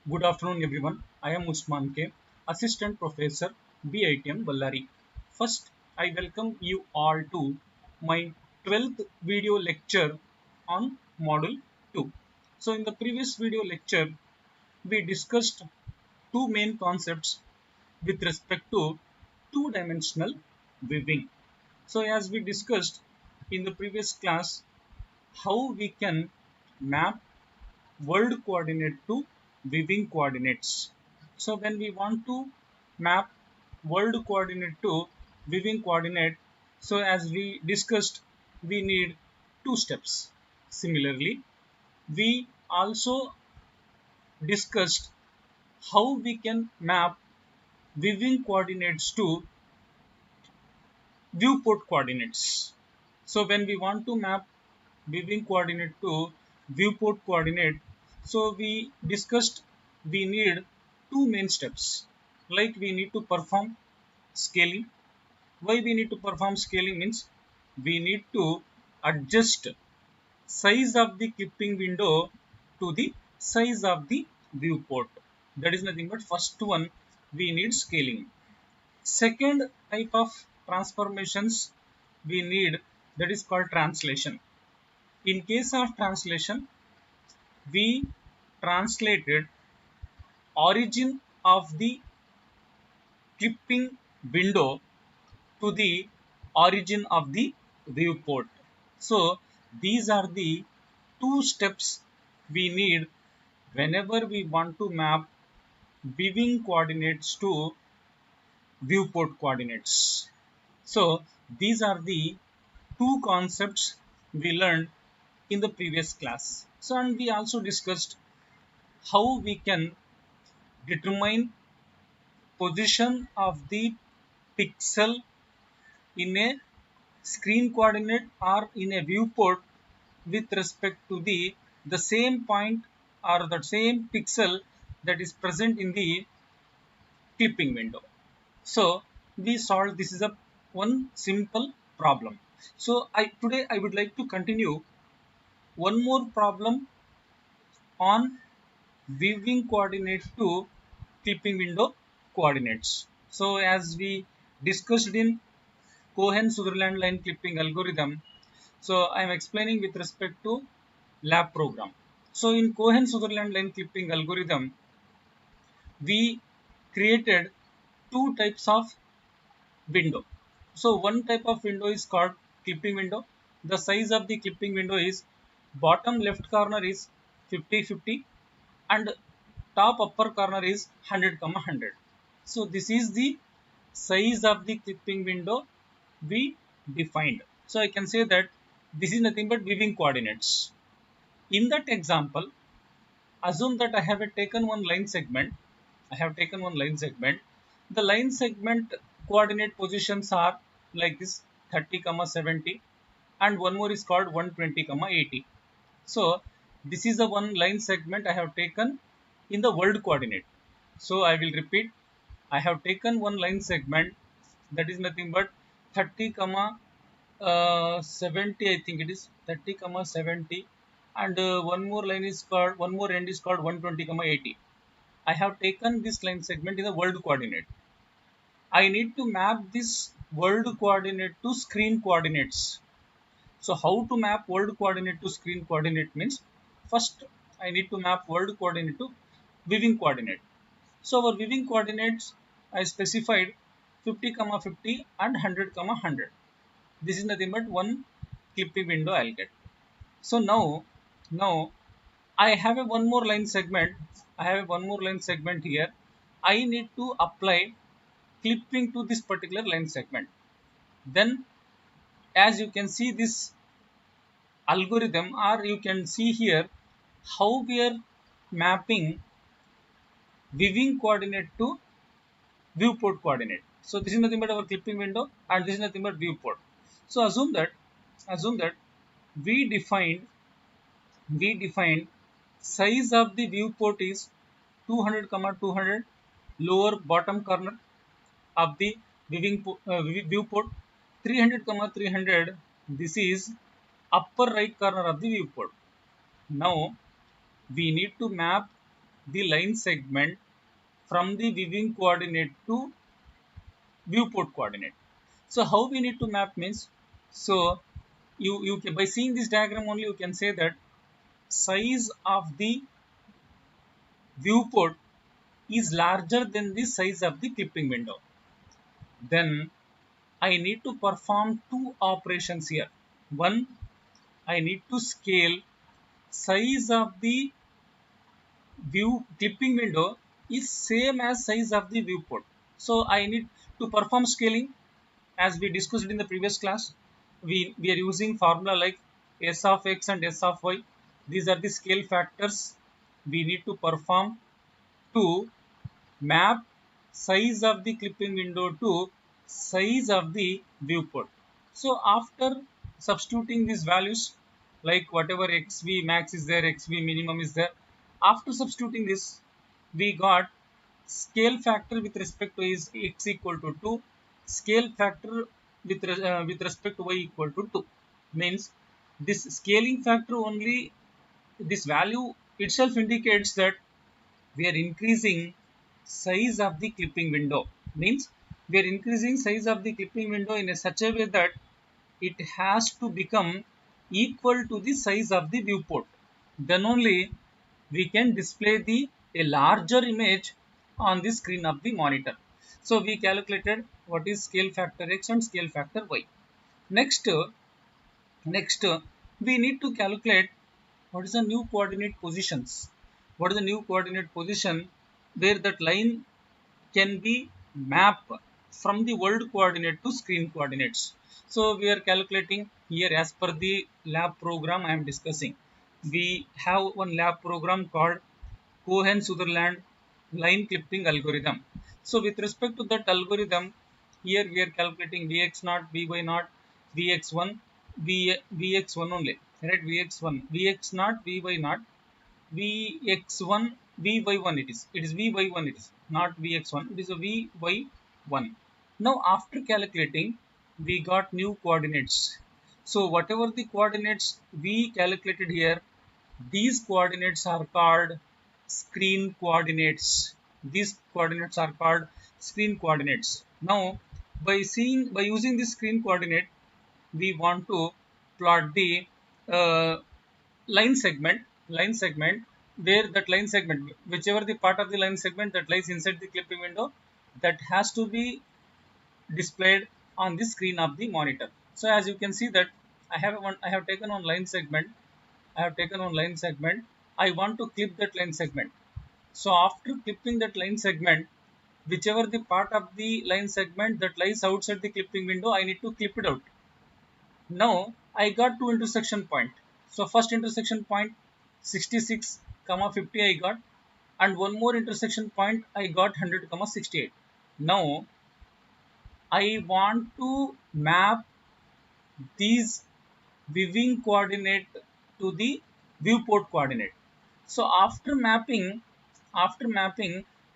Good afternoon, everyone. I am Usman K, Assistant Professor, BITM Ballari. First, I welcome you all to my 12th video lecture on Module 2. So, in the previous video lecture, we discussed two main concepts with respect to two-dimensional viewing. So, as we discussed in the previous class, how we can map world coordinate to viewing coordinates. So when we want to map world coordinate to viewing coordinate, so as we discussed, we need two steps. Similarly, we also discussed how we can map viewing coordinates to viewport coordinates. So when we want to map viewing coordinate to viewport coordinate, so we discussed we need two main steps. Like we need to perform scaling. Why we need to perform scaling means we need to adjust size of the clipping window to the size of the viewport. That is nothing but first one we need scaling. Second type of transformations we need, that is called translation. In case of translation, we translated origin of the clipping window to the origin of the viewport. So these are the two steps we need whenever we want to map viewing coordinates to viewport coordinates. So these are the two concepts we learned in the previous class. So and we also discussed how we can determine position of the pixel in a screen coordinate or in a viewport with respect to the same point or the same pixel that is present in the clipping window. So we solved this is a one simple problem. So today I would like to continue one more problem on viewing coordinate to clipping window coordinates. So as we discussed in Cohen-Sutherland line clipping algorithm, so I am explaining with respect to lab program. So in Cohen-Sutherland line clipping algorithm, we created two types of window. So one type of window is called clipping window. The size of the clipping window is bottom left corner is 50-50 and top upper corner is 100-100. So this is the size of the clipping window we defined. So I can say that this is nothing but viewing coordinates. In that example, assume that I have taken one line segment. I have taken one line segment. The line segment coordinate positions are like this 30, 70 and one more is called 120, 80. So this is the one line segment I have taken in the world coordinate. So I will repeat. I have taken one line segment that is nothing but 30, 70. I think it is 30, 70, and one more line is called one more end is called 120, 80. I have taken this line segment in the world coordinate. I need to map this world coordinate to screen coordinates. So how to map world coordinate to screen coordinate means first I need to map world coordinate to viewing coordinate. So our viewing coordinates I specified 50, 50 and 100, 100. This is nothing but one clipping window I'll get. So now I have a one more line segment. I have a one more line segment here. I need to apply clipping to this particular line segment. Then as you can see this algorithm or you can see here how we are mapping viewing coordinate to viewport coordinate. So this is nothing but our clipping window and this is nothing but viewport. So assume that we defined size of the viewport is 200, 200 lower bottom corner of the viewport, 300, 300 this is upper right corner of the viewport. Now we need to map the line segment from the viewing coordinate to viewport coordinate. So how we need to map means, so you by seeing this diagram only you can say that size of the viewport is larger than the size of the clipping window. Then I need to perform two operations here. One, I need to scale size of the view clipping window is same as size of the viewport. So I need to perform scaling as we discussed in the previous class. We are using formula like S of x and S of y. These are the scale factors we need to perform to map size of the clipping window to size of the viewport. So after substituting these values, like whatever xv max is there, xv minimum is there, after substituting this, we got scale factor with respect to is x equal to 2, scale factor with respect to y equal to 2. Means this scaling factor only, this value itself indicates that we are increasing size of the clipping window. Means we are increasing size of the clipping window in a such a way that it has to become equal to the size of the viewport. Then only we can display the a larger image on the screen of the monitor. So we calculated what is scale factor x and scale factor y. Next, we need to calculate what is the new coordinate positions. What is the new coordinate position where that line can be mapped from the world coordinate to screen coordinates. So we are calculating here as per the lab program I am discussing. We have one lab program called Cohen-Sutherland line clipping algorithm. So with respect to that algorithm, here we are calculating Vx naught, Vy naught, Vx1, Vx1 only, right? Vx1, Vx naught, Vy naught, Vx1, Vy1 it is. It is Vy1 it is, not Vx1. It is a Vy1. Now after calculating, we got new coordinates. So whatever the coordinates we calculated here, these coordinates are called screen coordinates. These coordinates are called screen coordinates. Now by using this screen coordinate, we want to plot the uh, line segment where that line segment, whichever the part of the line segment that lies inside the clipping window, that has to be displayed on the screen of the monitor. So as you can see that I have taken on line segment. I have taken on line segment. I want to clip that line segment. So after clipping that line segment, whichever the part of the line segment that lies outside the clipping window, I need to clip it out. Now I got two intersection point. So first intersection point 66, 50 I got, and one more intersection point I got 100, 68. Now I want to map these viewing coordinate to the viewport coordinate. So after mapping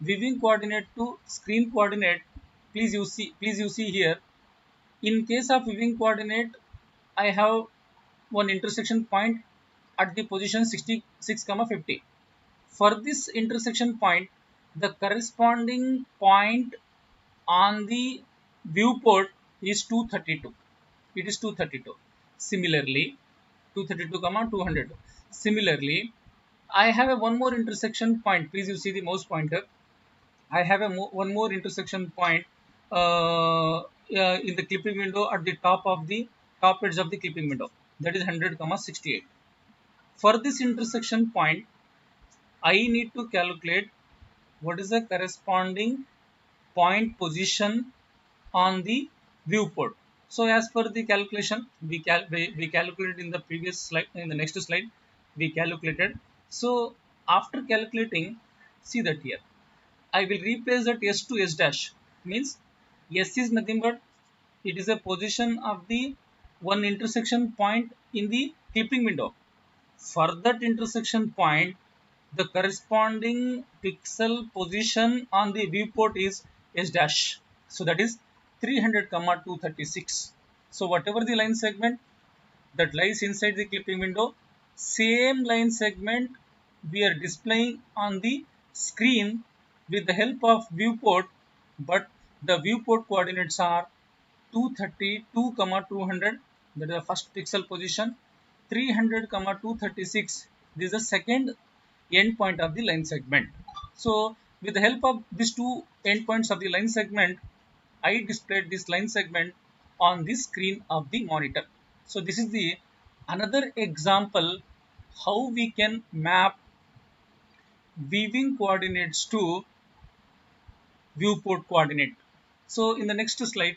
viewing coordinate to screen coordinate, please you see here. In case of viewing coordinate, I have one intersection point at the position 66, 50. For this intersection point, the corresponding point on the viewport is 232. It is 232. Similarly, 232, 200. Similarly, I have a one more intersection point. Please you see the mouse pointer. I have a one more intersection point in the clipping window at the top edge of the clipping window. That is 100, 68. For this intersection point, I need to calculate what is the corresponding point position on the viewport. So as per the calculation, we calculated in the previous slide, in the next slide, we calculated. So after calculating, see that here, I will replace that S to S dash. Means S is nothing but it is a position of the one intersection point in the clipping window. For that intersection point, the corresponding pixel position on the viewport is S dash. So that is 300, 236. So whatever the line segment that lies inside the clipping window, same line segment we are displaying on the screen with the help of viewport, but the viewport coordinates are 232, 200, that is the first pixel position, 300, 236, this is the second endpoint of the line segment. So with the help of these two endpoints of the line segment, I displayed this line segment on the screen of the monitor. So this is the another example how we can map viewing coordinates to viewport coordinate. So in the next slide,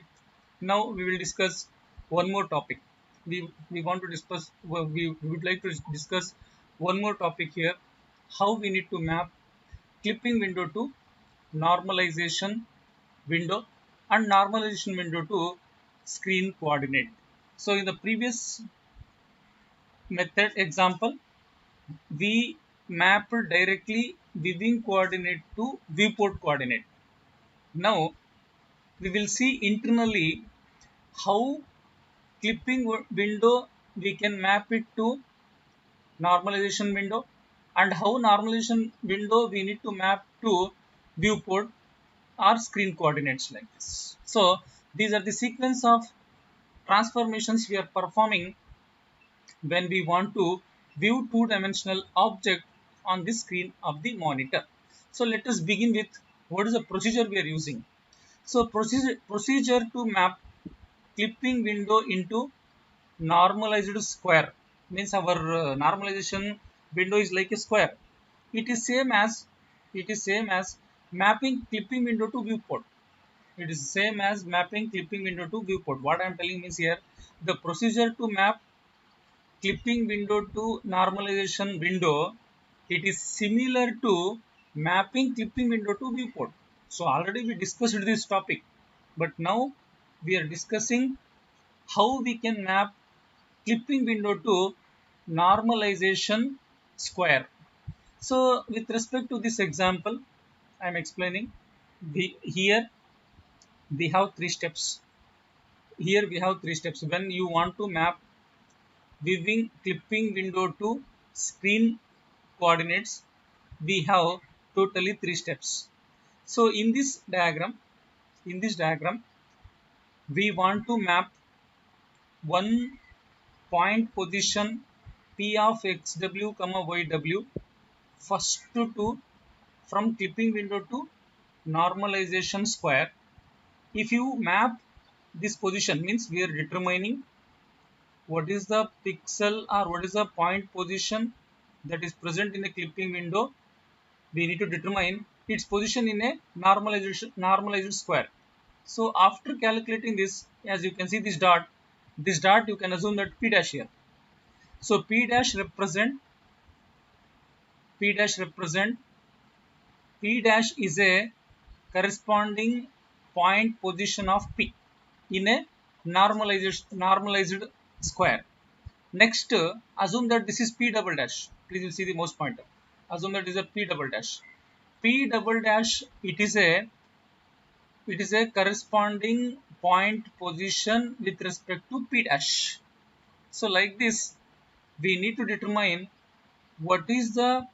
now we will discuss one more topic. We want to discuss, we would like to discuss one more topic here, how we need to map clipping window to normalization window and normalization window to screen coordinate. So in the previous method example, we mapped directly viewing coordinate to viewport coordinate. Now we will see internally how clipping window we can map it to normalization window, and how normalization window we need to map to viewport or screen coordinates like this. So these are the sequence of transformations we are performing when we want to view two-dimensional object on the screen of the monitor. So let us begin with what is the procedure we are using. So procedure to map clipping window into normalized square means our normalization window is like a square. It is same as mapping clipping window to viewport. It is same as mapping clipping window to viewport. What I am telling means here, the procedure to map clipping window to normalization window, it is similar to mapping clipping window to viewport. So already we discussed this topic, but now we are discussing how we can map clipping window to normalization square. So with respect to this example, I am explaining. Here we have three steps. Here we have three steps. When you want to map viewing clipping window to screen coordinates, we have totally three steps. So in this diagram, we want to map one point position P of xw, yw first to from clipping window to normalization square. If you map this position, means we are determining what is the pixel or what is the point position that is present in a clipping window. We need to determine its position in a normalized square. So after calculating this, as you can see this dot you can assume that P dash here. So P dash represent P dash is a corresponding point position of P in a normalized square. Next, assume that this is P double dash. Please you see the mouse pointer. Assume that is a P double dash. P double dash, it is a corresponding point position with respect to P dash. So like this, we need to determine what is the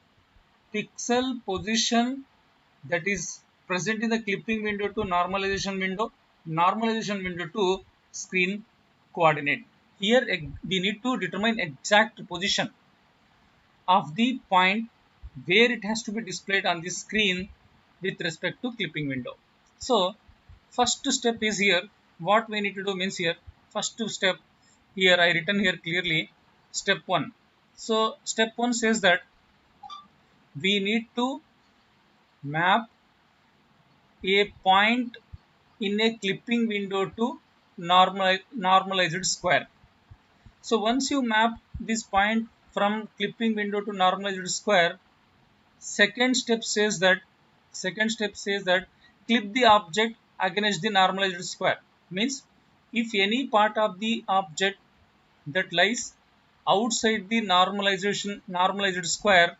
pixel position that is present in the clipping window to normalization window to screen coordinate. Here we need to determine exact position of the point where it has to be displayed on the screen with respect to clipping window. So first step is here, what we need to do means here, first step here I written here clearly, step 1. So step 1 says that we need to map a point in a clipping window to normalized square. So once you map this point from clipping window to normalized square, second step says that clip the object against the normalized square. Means if any part of the object that lies outside the normalized square,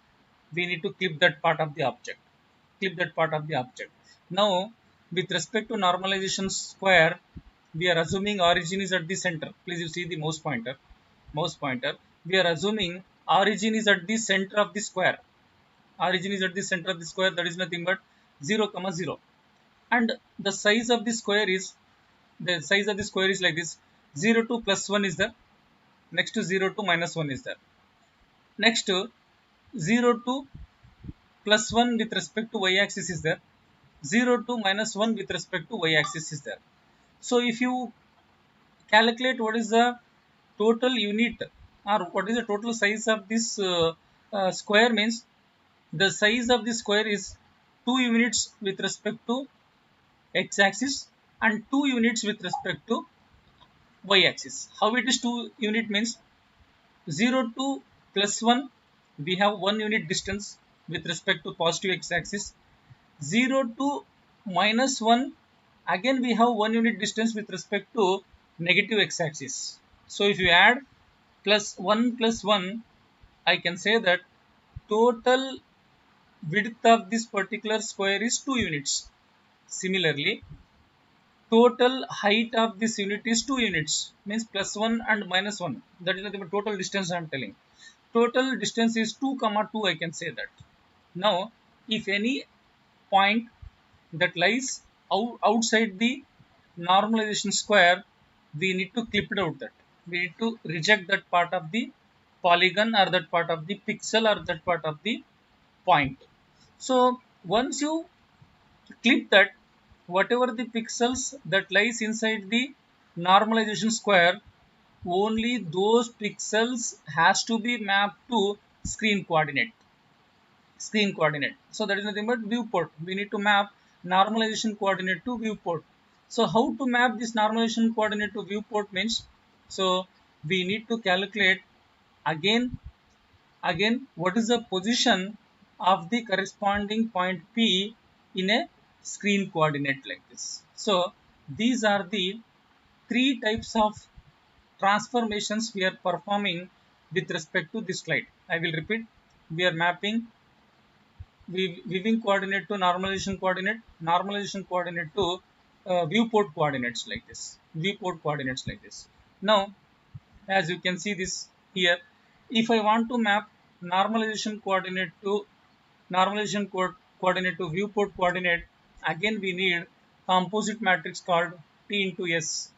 we need to clip that part of the object. Now with respect to normalization square, we are assuming origin is at the center. Please you see the mouse pointer. We are assuming origin is at the center of the square. origin is at the center of the square, that is nothing but 0 comma 0. And the size of the square is like this: 0 to plus 1 is there, next to 0 to minus 1 is there, next to 0 to plus 1 with respect to y axis is there, 0 to minus 1 with respect to y axis is there. So if you calculate what is the total unit or what is the total size of this square, means the size of the square is 2 units with respect to x axis and 2 units with respect to y axis. How it is 2 unit, means 0 to plus 1 we have 1 unit distance with respect to positive x axis, 0 to minus 1 again we have 1 unit distance with respect to negative x axis. So if you add plus 1 I can say that total width of this particular square is 2 units. Similarly, total height of this unit is 2 units, means plus 1 and minus 1, that is nothing but total distance I am telling. Total distance is 2 comma 2, I can say that. Now if any point that lies outside the normalization square, we need to clip it out, that we need to reject that part of the polygon or that part of the pixel or that part of the point. So once you clip that, whatever the pixels that lies inside the normalization square, only those pixels has to be mapped to screen coordinate. So that is nothing but viewport. We need to map normalization coordinate to viewport. So how to map this normalization coordinate to viewport means, so we need to calculate again what is the position of the corresponding point P in a screen coordinate like this. So these are the three types of transformations we are performing with respect to this slide. I will repeat. We are mapping weaving coordinate to normalization coordinate to viewport coordinates like this. Now, as you can see this here, if I want to map normalization coordinate to viewport coordinate, again we need composite matrix called T into S.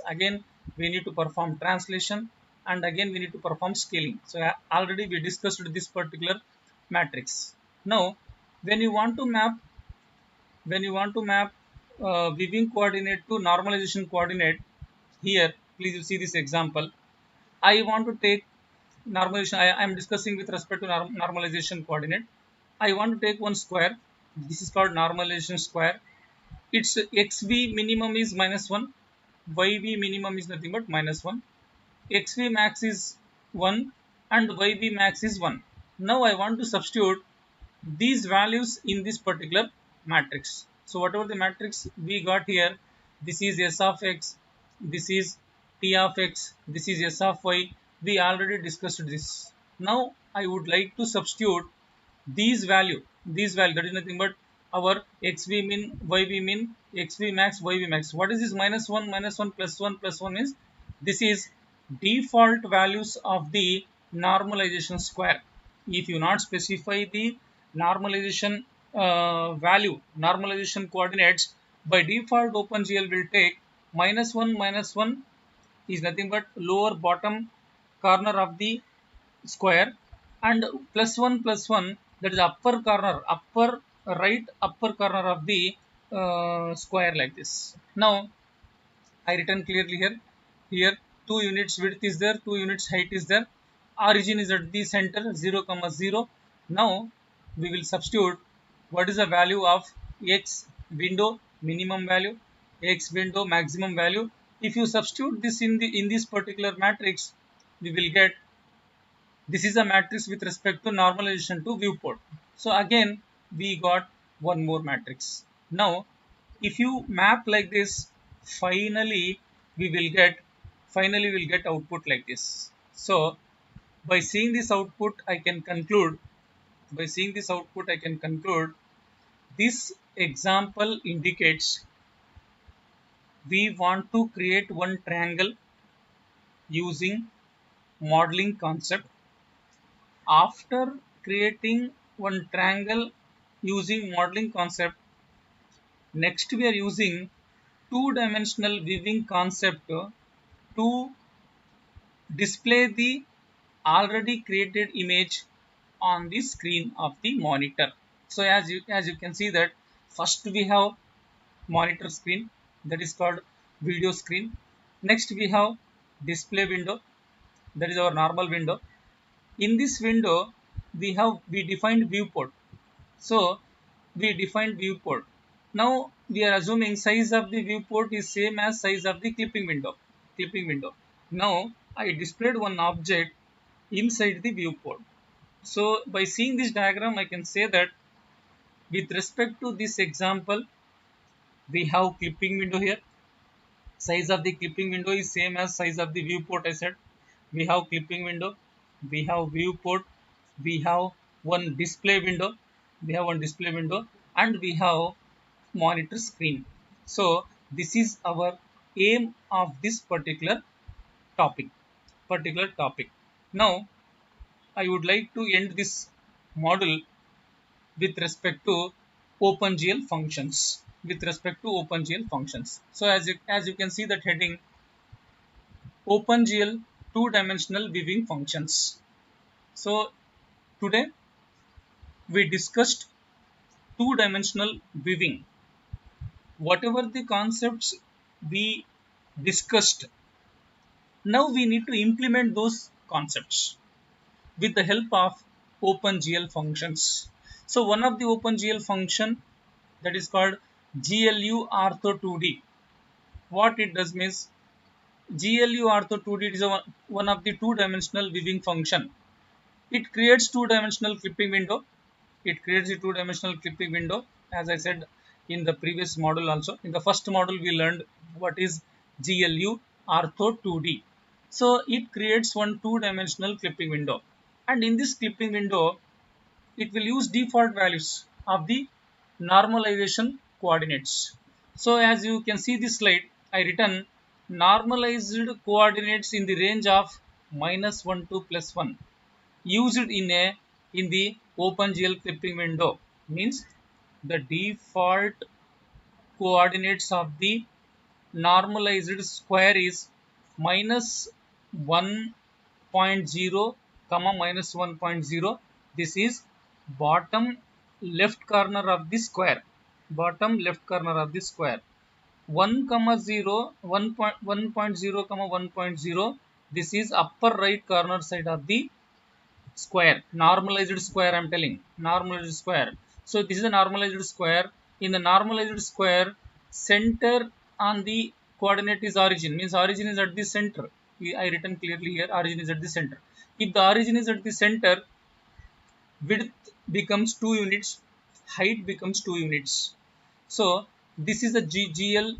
Again we need to perform translation and again we need to perform scaling. So already we discussed this particular matrix. Now when you want to map weaving coordinate to normalization coordinate, here please you see this example. I want to take normalization. I am discussing with respect to normalization coordinate. I want to take one square. This is called normalization square. Its xv minimum is -1, yv minimum is nothing but -1, xv max is 1 and yv max is 1. Now I want to substitute these values in this particular matrix. So whatever the matrix we got here, this is S of x, this is T of x, this is S of y. We already discussed this. Now I would like to substitute these value that is nothing but our xv min, yv min, xv max, yv max. What is this -1 plus 1 means? This is default values of the normalization square. If you not specify the normalization normalization coordinates, by default OpenGL will take -1 is nothing but lower bottom corner of the square, and +1 that is upper right upper corner of the square like this. Now I written clearly here. Here 2 units width is there, 2 units height is there. Origin is at the center 0 comma 0. Now we will substitute what is the value of x window minimum value, x window maximum value. If you substitute this in this particular matrix, we will get this is a matrix with respect to normalization to viewport. So again we got one more matrix. Now if you map like this, finally we will get output like this. So by seeing this output I can conclude this example indicates we want to create one triangle using modeling concept. After creating one triangle using modeling concept. Next we are using two-dimensional viewing concept to display the already created image on the screen of the monitor. So as you can see that first we have monitor screen, that is called video screen. Next we have display window, that is our normal window. In this window we defined viewport. So we defined viewport. Now we are assuming size of the viewport is same as size of the clipping window. Now I displayed one object inside the viewport. So by seeing this diagram, I can say that with respect to this example, we have clipping window here. Size of the clipping window is same as size of the viewport. I said we have clipping window, we have viewport, we have one display window, and we have monitor screen. So this is our aim of this topic. Particular topic. Now I would like to end this model with respect to OpenGL functions. So as you can see that heading, OpenGL two-dimensional viewing functions. So today we discussed two-dimensional viewing. Whatever the concepts we discussed, now we need to implement those concepts with the help of OpenGL functions. So one of the OpenGL function, that is called GLU Ortho 2D. What it does means, GLU Ortho 2D is one of the two-dimensional viewing function. It creates two-dimensional clipping window. As I said in the previous model also. In the first model we learned what is GLU Ortho 2D. So it creates one two-dimensional clipping window. And in this clipping window, it will use default values of the normalization coordinates. So as you can see this slide, I written normalized coordinates in the range of -1 to +1 used in the OpenGL clipping window. Means the default coordinates of the normalized square is -1.0 comma -1.0. This is bottom left corner of the square. 1 comma 0, 1.0 comma 1.0. This is upper right corner side of the square, normalized square. I'm telling normalized square. So this is a normalized square. In the normalized square, center on the coordinate is origin, means origin is at the center. I written clearly here, origin is at the center. If the origin is at the center, width becomes 2 units, height becomes 2 units. So this is a GL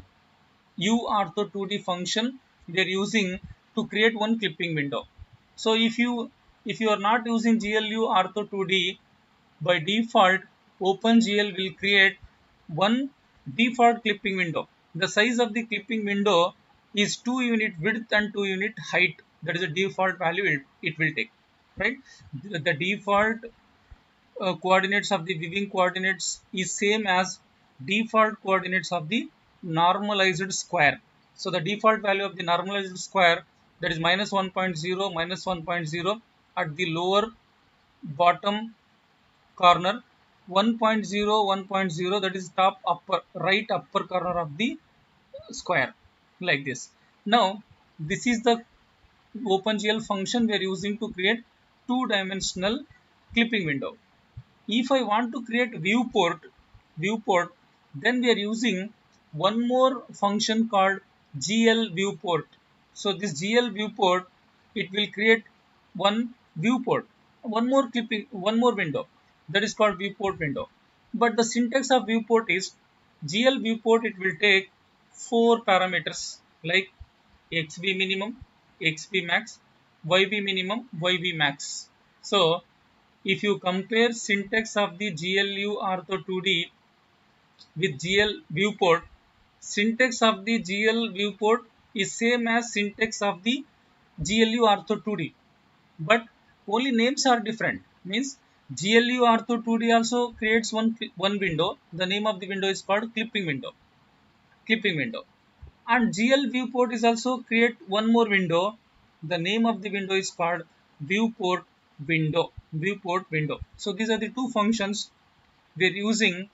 U ortho 2D function we are using to create one clipping window. So if you are not using GLU ortho 2D, by default OpenGL will create one default clipping window. The size of the clipping window is 2 unit width and 2 unit height. That is the default value it will take, right? The default coordinates of the viewing coordinates is same as default coordinates of the normalized square. So the default value of the normalized square, that is -1.0, -1.0 at the lower bottom corner, 1.0, 1.0, that is top upper right upper corner of the square, like this. Now this is the OpenGL function we are using to create two-dimensional clipping window. If I want to create viewport, then we are using one more function called GL viewport. So this GL viewport, it will create one viewport, one more window, that is called viewport window. But the syntax of viewport is GL viewport, it will take 4 parameters like XV minimum, XV max, YV minimum, YV max. So if you compare syntax of the GLU ortho 2D with GL viewport, syntax of the GL viewport is same as syntax of the GLU ortho 2D, but only names are different. Means GLU Ortho 2D also creates one window. The name of the window is called clipping window. Clipping window. And GL viewport is also create one more window. The name of the window is called viewport window. Viewport window. So these are the two functions we are using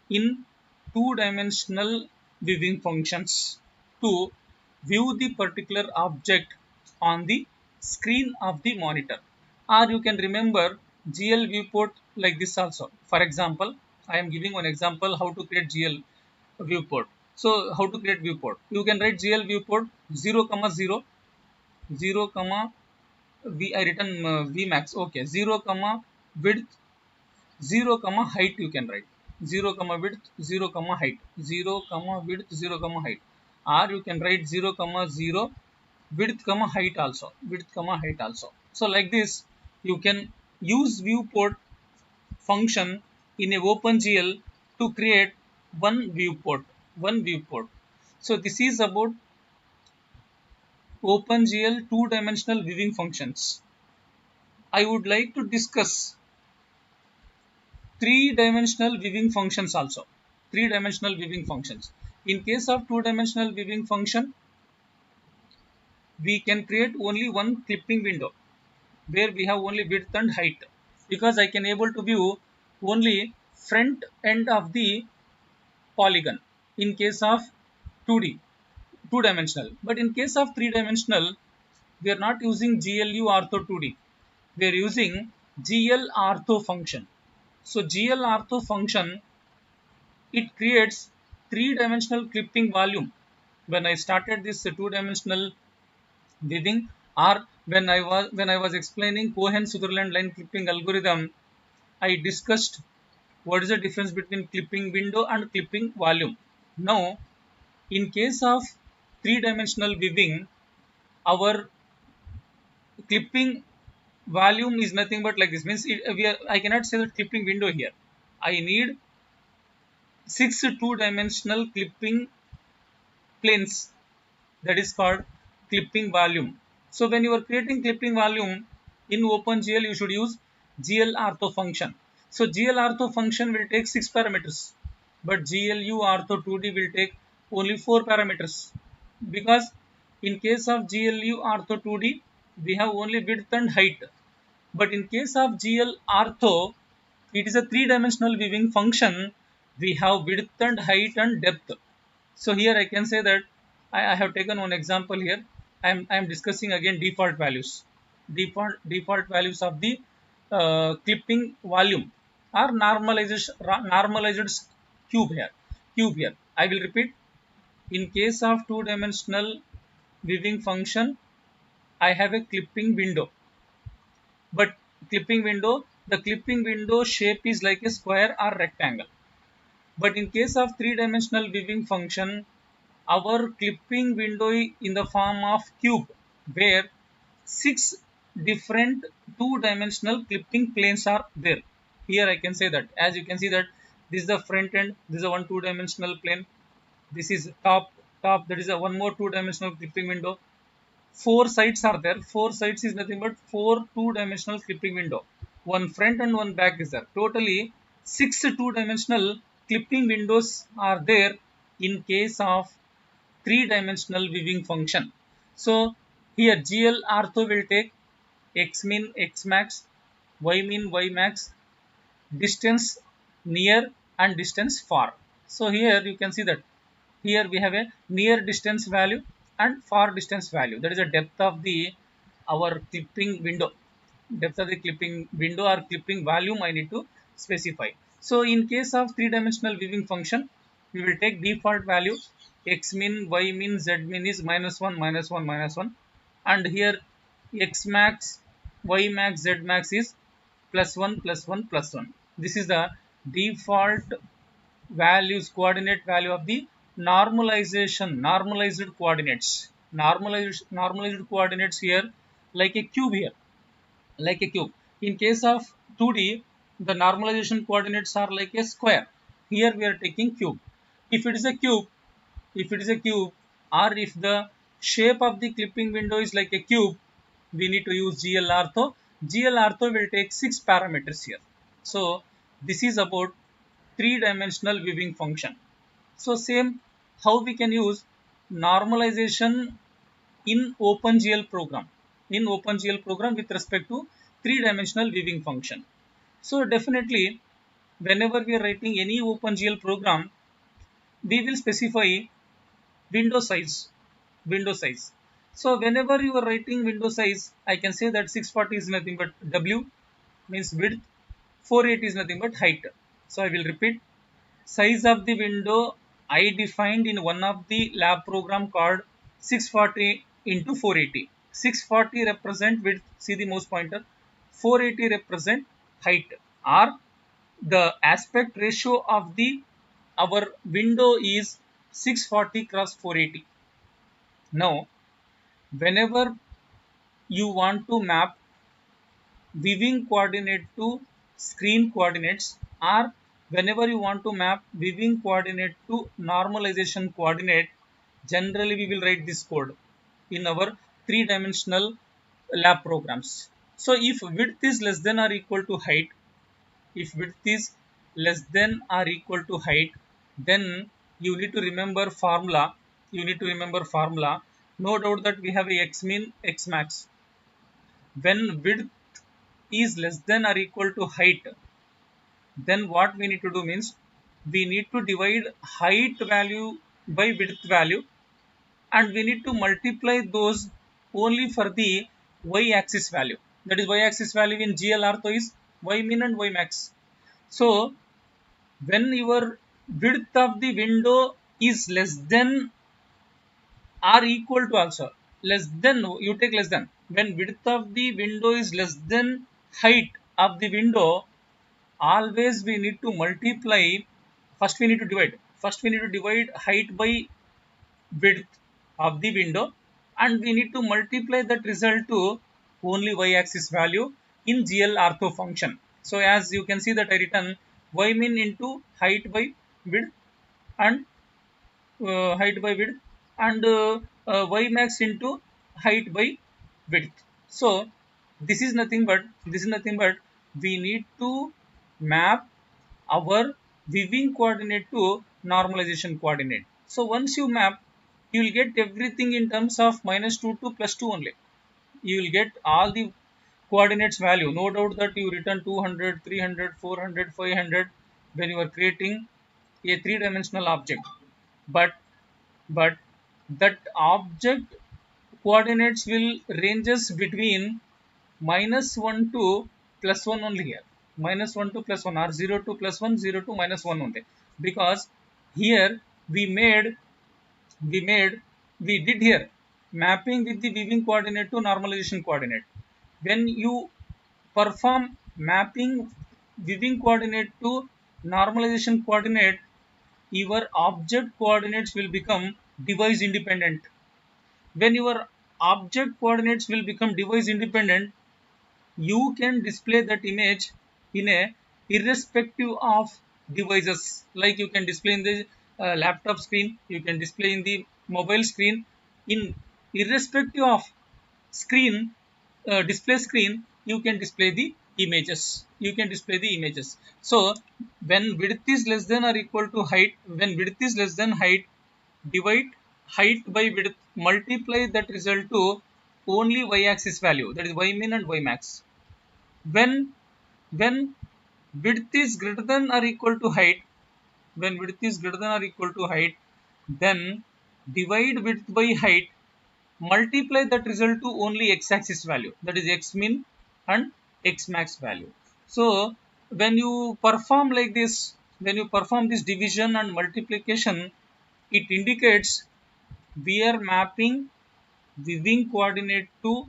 in two-dimensional viewing functions to view the particular object on the screen of the monitor. Or you can remember GL viewport like this also. For example, I am giving one example how to create GL viewport. So how to create viewport? You can write GL viewport 0, 0, 0, V I written Vmax. Okay, 0, width 0 comma height you can write 0 comma width 0 comma height 0 comma width 0 comma height, or you can write 0 comma 0 width comma height also, width comma height also. So like this you can use viewport function in a OpenGL to create one viewport. So this is about OpenGL two-dimensional viewing functions. I would like to discuss three-dimensional viewing functions also. Three-dimensional viewing functions. In case of two-dimensional viewing function, we can create only one clipping window where we have only width and height, because I can able to view only front end of the polygon in case of 2D, two-dimensional. But in case of three-dimensional, we are not using GLU ortho 2D. We are using GL ortho function. So GL ortho function, it creates three-dimensional clipping volume. When I started this two-dimensional viewing, or when I was explaining Cohen-Sutherland line clipping algorithm, I discussed what is the difference between clipping window and clipping volume. Now, in case of three-dimensional viewing, our clipping volume is nothing but like this. Means I cannot say that clipping window here. I need 6 two-dimensional clipping planes, that is called clipping volume. So when you are creating clipping volume in OpenGL, you should use GL ortho function. So GL ortho function will take 6 parameters, but GLU ortho 2D will take only 4 parameters, because in case of GLU ortho 2D we have only width and height, but in case of GL ortho it is a three-dimensional viewing function. We have width and height and depth. So here I can say that I have taken one example here. I am discussing again default values. Default values of the clipping volume or normalized cube here. I will repeat. In case of two-dimensional viewing function, I have a clipping window. But the clipping window shape is like a square or rectangle. But in case of three-dimensional viewing function, our clipping window in the form of cube, where 6 different two-dimensional clipping planes are there. Here I can say that, as you can see that this is the front end, this is a one two-dimensional plane, this is top, that is a one more two-dimensional clipping window. 4 sides are there. 4 sides is nothing but 4 two-dimensional clipping window. One front and one back is there. Totally 6 two-dimensional clipping windows are there in case of three-dimensional viewing function. So here GL ortho will take x min, x max, y min, y max, distance near and distance far. So here you can see that here we have a near distance value and far distance value. That is the depth of the our clipping window. Depth of the clipping window or clipping volume I need to specify. So in case of three-dimensional viewing function, we will take default value x min, y min, z min is -1, -1, -1, and here x max, y max, z max is +1, +1, +1. This is the default values, coordinate value of the normalized coordinates. Normalized coordinates here like a cube here, like a cube. In case of 2D, the normalization coordinates are like a square. Here we are taking cube. If it is a cube, or if the shape of the clipping window is like a cube, we need to use GL ortho. GL ortho will take 6 parameters here. So this is about 3-dimensional viewing function. So same how we can use normalization in OpenGL program. In OpenGL program with respect to 3-dimensional viewing function. So definitely whenever we are writing any OpenGL program, we will specify window size. Window size. So whenever you are writing window size, I can say that 640 is nothing but W means width, 480 is nothing but height. So I will repeat. Size of the window I defined in one of the lab program called 640 into 480. 640 represent width, see the mouse pointer. 480 represent height, or the aspect ratio of the our window is 640 cross 480. Now whenever you want to map viewing coordinate to screen coordinates, or whenever you want to map viewing coordinate to normalization coordinate, generally we will write this code in our 3-dimensional lab programs. So if width is less than or equal to height, if width is less than or equal to height, then you need to remember formula. You need to remember formula. No doubt that we have a x min, x max. When width is less than or equal to height, then what we need to do means we need to divide height value by width value, and we need to multiply those only for the y-axis value. That is y-axis value in GL ortho is y min and y max. So when your width of the window is less than or equal to, also less than, you take less than, when width of the window is less than height of the window, always we need to multiply. First we need to divide. First we need to divide height by width of the window, and we need to multiply that result to only y-axis value in GL ortho function. So as you can see that I written y min into height by width, and height by width, and y max into height by width. So this is nothing but we need to map our viewing coordinate to normalization coordinate. So once you map, you will get everything in terms of -2 to +2 only. You will get all the coordinates value. No doubt that you return 200, 300, 400, 500 when you are creating a 3-dimensional object. But but that object coordinates will ranges between -1 to +1 only here. -1 to +1, or 0 to +1, 0 to -1 only, because here we did here mapping with the viewing coordinate to normalization coordinate. When you perform mapping viewing coordinate to normalization coordinate, your object coordinates will become device independent. When your object coordinates will become device independent, you can display that image in a irrespective of devices. Like you can display in the laptop screen, you can display in the mobile screen. In irrespective of screen, display screen, you can display the images. So when width is less than or equal to height, when width is less than height, divide height by width, multiply that result to only y-axis value, that is y min and y max. When when width is greater than or equal to height, when width is greater than or equal to height, then divide width by height, multiply that result to only x-axis value, that is x min and x max value. So when you perform like this, when you perform this division and multiplication, it indicates we are mapping viewing coordinate to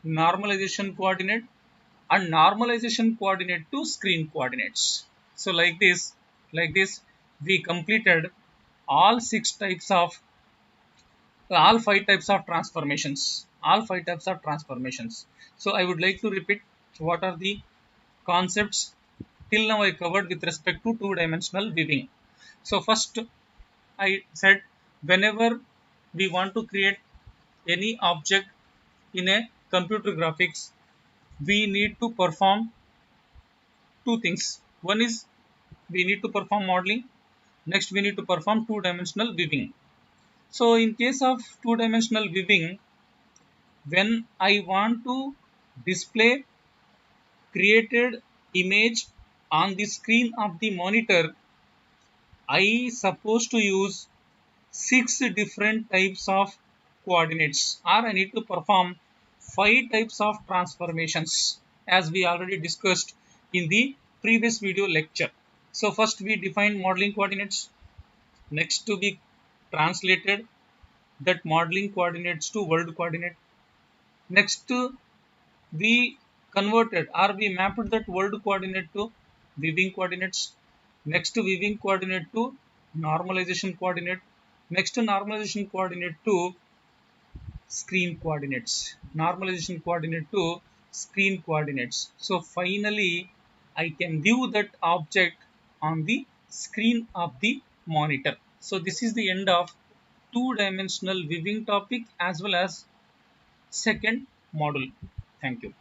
normalization coordinate, and normalization coordinate to screen coordinates. So like this we completed all five types of transformations. So I would like to repeat what are the concepts till now I covered with respect to two-dimensional viewing. So first I said, whenever we want to create any object in a computer graphics, we need to perform two things. One is we need to perform modeling. Next, we need to perform two-dimensional viewing. So, in case of two-dimensional viewing, when I want to display created image on the screen of the monitor, I supposed to use 6 different types of coordinates, or I need to perform 5 types of transformations as we already discussed in the previous video lecture. So first we define modeling coordinates. Next to be translated that modeling coordinates to world coordinate. Next we converted or we mapped that world coordinate to weaving coordinates. Next weaving coordinate to normalization coordinate. Next normalization coordinate to screen coordinates. Normalization coordinate to screen coordinates. So finally I can view that object on the screen of the monitor. So this is the end of two-dimensional viewing topic as well as second module. Thank you.